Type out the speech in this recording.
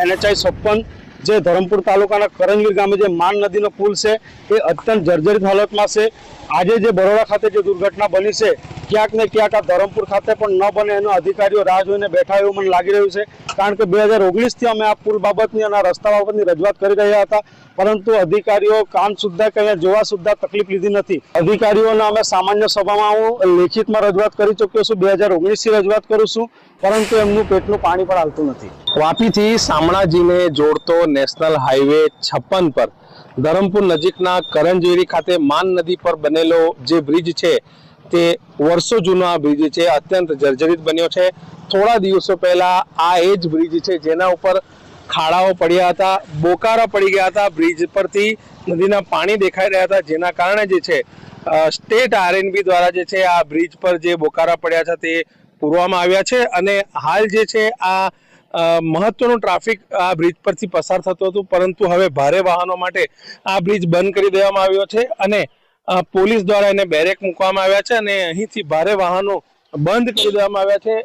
NH 56 જે ધરમપુર તાલુકાના કરંજવીર ગામે જે માન નદીનો પુલ છે એ અત્યંત જર્જરિત હાલતમાં છે। આજે જે બરોડા ખાતે જે દુર્ઘટના બની છે ક્યાંક ને ક્યાંક આ ધરમપુર ખાતે પણ ન બને એનો અધિકારીઓ રાહ જોઈને બેઠા એવું મને લાગી રહ્યું છે। કારણ કે 2019થી અમે આ પુલ બાબતની અને રસ્તા બાબતની રજૂઆત કરી રહ્યા હતા, પરંતુ અધિકારીઓ કામ સુદ્ધા કે જોવા સુદ્ધા તકલીફ લીધી નથી। અધિકારીઓને અમે સામાન્ય સભામાં હું લેખિતમાં રજૂઆત કરી ચૂક્યો છું, 2019થી રજૂઆત કરું છું, પરંતુ એમનું પેટનું પાણી પણ હાલતું નથી। વાપીથી શામળાજીને જોડતો નેશનલ હાઈવે 56 પર ધરમપુર નજીકના કરંજવેરી ખાતે માન નદી પર બનેલો જે બ્રિજ છે તે વર્ષો જૂનો આ બ્રિજ છે, અત્યંત જર્જરિત બન્યો છે। થોડા દિવસો પહેલા આ એ જ બ્રિજ છે જેના ઉપર ખાડાઓ પડ્યા હતા, બોકારા પડી ગયા હતા, બ્રિજ પરથી નદીના પાણી દેખાઈ રહ્યા હતા, જેના કારણે જે છે સ્ટેટ RNB દ્વારા જે છે આ બ્રિજ પર જે બોકારા પડ્યા છે તે પૂરવામાં આવ્યા છે અને હાલ જે છે આ મહત્વનું ટ્રાફિક આ બ્રિજ પરથી પસાર થતું હતું, પરંતુ હવે ભારે વાહનો માટે આ બ્રિજ બંધ કરી દેવામાં આવ્યો છે અને પોલીસ દ્વારા એને બેરેક મૂકવામાં આવ્યા છે અને અહીંથી ભારે વાહનો બંધ કરી દેવામાં આવ્યા છે।